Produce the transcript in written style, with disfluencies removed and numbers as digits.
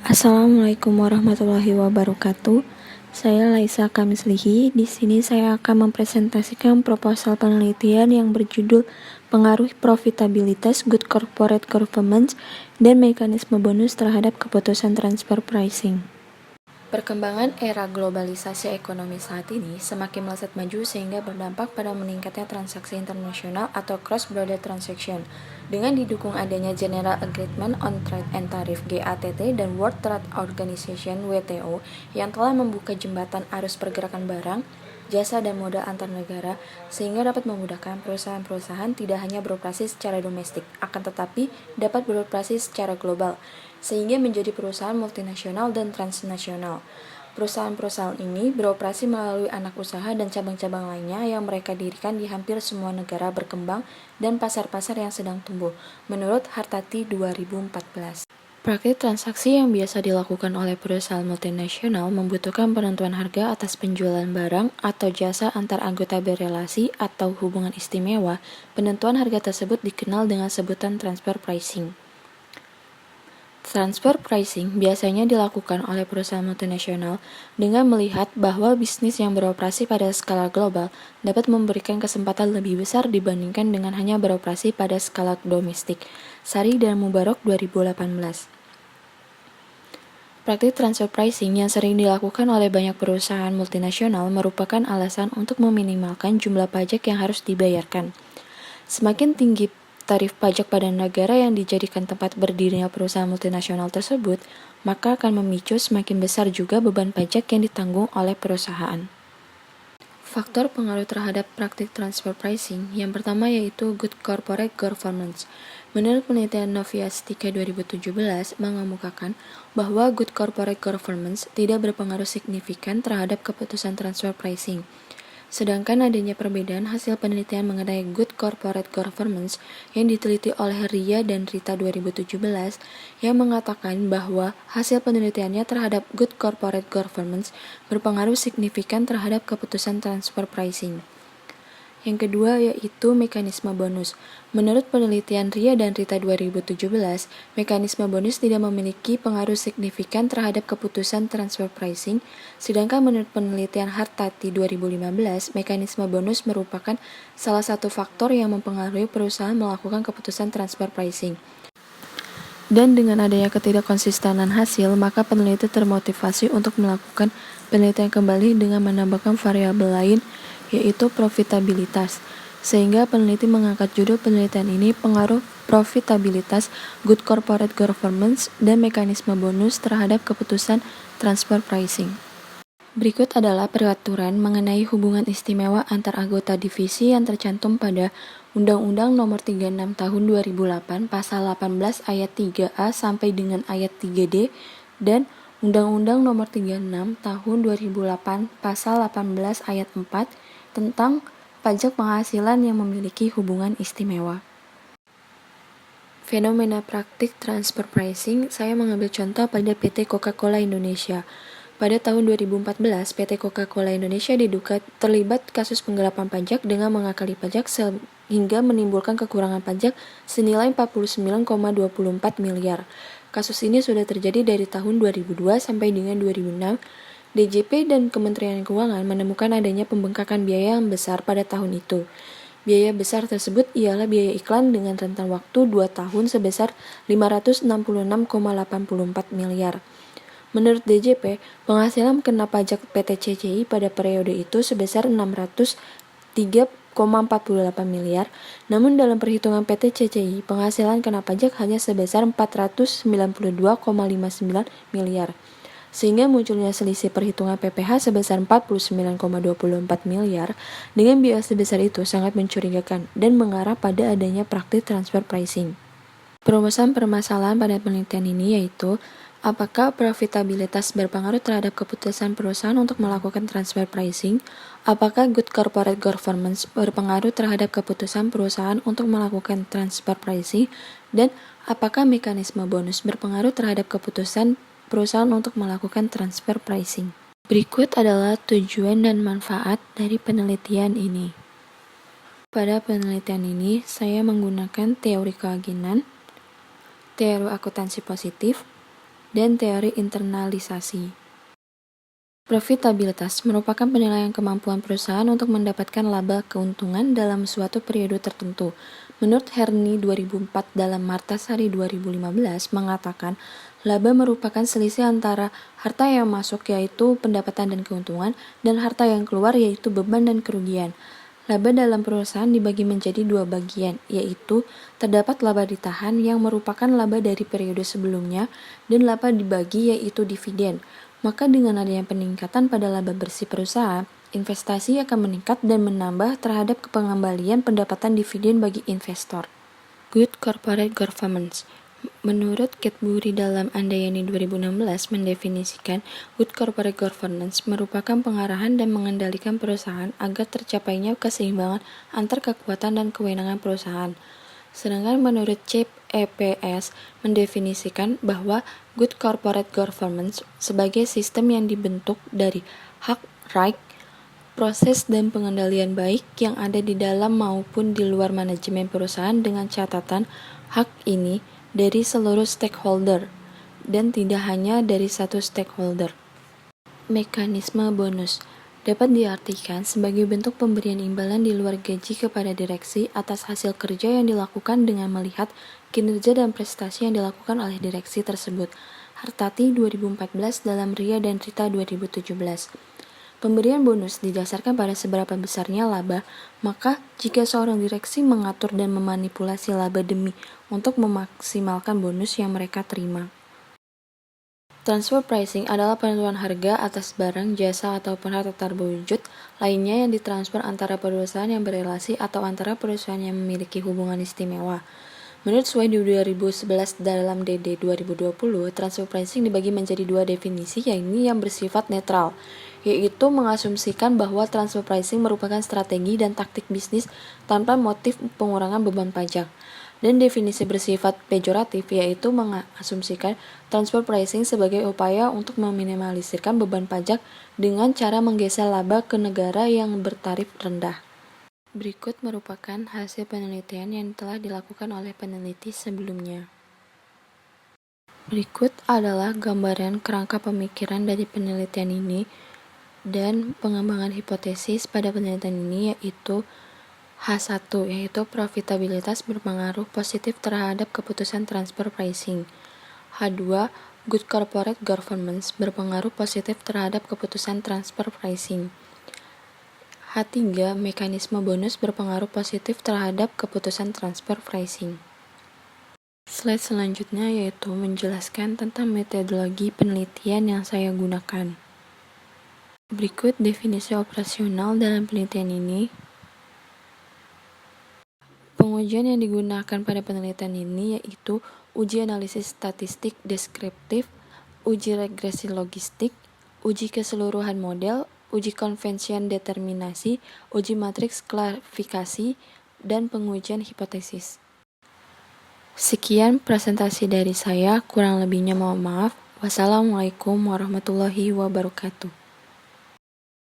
Assalamualaikum warahmatullahi wabarakatuh. Saya Laisa Kamislihi. Di sini saya akan mempresentasikan proposal penelitian yang berjudul Pengaruh Profitabilitas Good Corporate Governance dan Mekanisme Bonus terhadap Keputusan Transfer Pricing. Perkembangan era globalisasi ekonomi saat ini semakin melesat maju sehingga berdampak pada meningkatnya transaksi internasional atau cross-border transaction. Dengan didukung adanya General Agreement on Trade and Tariff (GATT) dan World Trade Organization (WTO) yang telah membuka jembatan arus pergerakan barang, jasa dan modal antar negara sehingga dapat memudahkan perusahaan-perusahaan tidak hanya beroperasi secara domestik, akan tetapi dapat beroperasi secara global, sehingga menjadi perusahaan multinasional dan transnasional. Perusahaan-perusahaan ini beroperasi melalui anak usaha dan cabang-cabang lainnya yang mereka dirikan di hampir semua negara berkembang dan pasar-pasar yang sedang tumbuh, menurut Hartati 2014. Praktik transaksi yang biasa dilakukan oleh perusahaan multinasional membutuhkan penentuan harga atas penjualan barang atau jasa antar anggota berelasi atau hubungan istimewa. Penentuan harga tersebut dikenal dengan sebutan transfer pricing. Transfer pricing biasanya dilakukan oleh perusahaan multinasional dengan melihat bahwa bisnis yang beroperasi pada skala global dapat memberikan kesempatan lebih besar dibandingkan dengan hanya beroperasi pada skala domestik. Sari dan Mubarok 2018. Praktik transfer pricing yang sering dilakukan oleh banyak perusahaan multinasional merupakan alasan untuk meminimalkan jumlah pajak yang harus dibayarkan. Semakin tinggi tarif pajak pada negara yang dijadikan tempat berdirinya perusahaan multinasional tersebut, maka akan memicu semakin besar juga beban pajak yang ditanggung oleh perusahaan. Faktor pengaruh terhadap praktik transfer pricing yang pertama yaitu good corporate governance. Menurut penelitian Noviastika 2017 mengemukakan bahwa good corporate governance tidak berpengaruh signifikan terhadap keputusan transfer pricing. Sedangkan adanya perbedaan hasil penelitian mengenai good corporate governance yang diteliti oleh Ria dan Rita 2017 yang mengatakan bahwa hasil penelitiannya terhadap good corporate governance berpengaruh signifikan terhadap keputusan transfer pricing. Yang kedua yaitu mekanisme bonus. Menurut penelitian Ria dan Rita 2017, mekanisme bonus tidak memiliki pengaruh signifikan terhadap keputusan transfer pricing, sedangkan menurut penelitian Hartati 2015, mekanisme bonus merupakan salah satu faktor yang mempengaruhi perusahaan melakukan keputusan transfer pricing. Dan dengan adanya ketidakkonsistenan hasil, maka peneliti termotivasi untuk melakukan penelitian kembali dengan menambahkan variabel lain, yaitu profitabilitas. Sehingga peneliti mengangkat judul penelitian ini pengaruh profitabilitas, good corporate governance, dan mekanisme bonus terhadap keputusan transfer pricing. Berikut adalah peraturan mengenai hubungan istimewa antar anggota divisi yang tercantum pada Undang-Undang Nomor 36 Tahun 2008 Pasal 18 Ayat 3A sampai dengan Ayat 3D dan Undang-Undang Nomor 36 Tahun 2008 Pasal 18 Ayat 4 tentang pajak penghasilan yang memiliki hubungan istimewa. Fenomena praktik transfer pricing, saya mengambil contoh pada PT Coca-Cola Indonesia. Pada tahun 2014, PT Coca-Cola Indonesia diduga terlibat kasus penggelapan pajak dengan mengakali pajak sehingga menimbulkan kekurangan pajak senilai 49,24 miliar. Kasus ini sudah terjadi dari tahun 2002 sampai dengan 2006. DJP dan Kementerian Keuangan menemukan adanya pembengkakan biaya yang besar pada tahun itu. Biaya besar tersebut ialah biaya iklan dengan rentang waktu 2 tahun sebesar 566,84 miliar. Menurut DJP, penghasilan kena pajak PT CCI pada periode itu sebesar 603,48 miliar, namun dalam perhitungan PT CCI, penghasilan kena pajak hanya sebesar 492,59 miliar. Sehingga munculnya selisih perhitungan PPh sebesar 49,24 miliar dengan biaya sebesar itu sangat mencurigakan dan mengarah pada adanya praktik transfer pricing. Perumusan permasalahan pada penelitian ini yaitu apakah profitabilitas berpengaruh terhadap keputusan perusahaan untuk melakukan transfer pricing? Apakah good corporate governance berpengaruh terhadap keputusan perusahaan untuk melakukan transfer pricing? Dan apakah mekanisme bonus berpengaruh terhadap keputusan perusahaan untuk melakukan transfer pricing? Berikut adalah tujuan dan manfaat dari penelitian ini. Pada penelitian ini, saya menggunakan teori keagenan, teori akuntansi positif, dan teori internalisasi. Profitabilitas merupakan penilaian kemampuan perusahaan untuk mendapatkan laba keuntungan dalam suatu periode tertentu. Menurut Herni 2004 dalam Martasari 2015 mengatakan, laba merupakan selisih antara harta yang masuk yaitu pendapatan dan keuntungan dan harta yang keluar yaitu beban dan kerugian. Laba dalam perusahaan dibagi menjadi dua bagian, yaitu terdapat laba ditahan yang merupakan laba dari periode sebelumnya dan laba dibagi yaitu dividen. Maka dengan adanya peningkatan pada laba bersih perusahaan, investasi akan meningkat dan menambah terhadap pengembalian pendapatan dividen bagi investor. Good Corporate Governance. Menurut Cadbury dalam Andayani 2016 mendefinisikan Good Corporate Governance merupakan pengarahan dan mengendalikan perusahaan agar tercapainya keseimbangan antar kekuatan dan kewenangan perusahaan. Sedangkan menurut CEPS mendefinisikan bahwa Good Corporate Governance sebagai sistem yang dibentuk dari hak, right, proses dan pengendalian baik yang ada di dalam maupun di luar manajemen perusahaan dengan catatan hak ini dari seluruh stakeholder dan tidak hanya dari satu stakeholder. Mekanisme bonus dapat diartikan sebagai bentuk pemberian imbalan di luar gaji kepada direksi atas hasil kerja yang dilakukan dengan melihat kinerja dan prestasi yang dilakukan oleh direksi tersebut. Hartati 2014 dalam Ria dan Rita 2017. Pemberian bonus didasarkan pada seberapa besarnya laba, maka jika seorang direksi mengatur dan memanipulasi laba demi untuk memaksimalkan bonus yang mereka terima. Transfer pricing adalah penentuan harga atas barang, jasa, ataupun harta berwujud lainnya yang ditransfer antara perusahaan yang berelasi atau antara perusahaan yang memiliki hubungan istimewa. Menurut Sway 2011 dalam DD 2020, transfer pricing dibagi menjadi dua definisi, yaitu yang bersifat netral, yaitu mengasumsikan bahwa transfer pricing merupakan strategi dan taktik bisnis tanpa motif pengurangan beban pajak. Dan definisi bersifat pejoratif, yaitu mengasumsikan transfer pricing sebagai upaya untuk meminimalisirkan beban pajak dengan cara menggeser laba ke negara yang bertarif rendah. Berikut merupakan hasil penelitian yang telah dilakukan oleh peneliti sebelumnya. Berikut adalah gambaran kerangka pemikiran dari penelitian ini dan pengembangan hipotesis pada penelitian ini, yaitu H1, yaitu profitabilitas berpengaruh positif terhadap keputusan transfer pricing. H2, good corporate governance berpengaruh positif terhadap keputusan transfer pricing. H3, mekanisme bonus berpengaruh positif terhadap keputusan transfer pricing. Slide selanjutnya yaitu menjelaskan tentang metodologi penelitian yang saya gunakan. Berikut definisi operasional dalam penelitian ini. Pengujian yang digunakan pada penelitian ini yaitu uji analisis statistik deskriptif, uji regresi logistik, uji keseluruhan model, uji konvensian determinasi, uji matriks klarifikasi, dan pengujian hipotesis. Sekian presentasi dari saya, kurang lebihnya mohon maaf. Wassalamualaikum warahmatullahi wabarakatuh.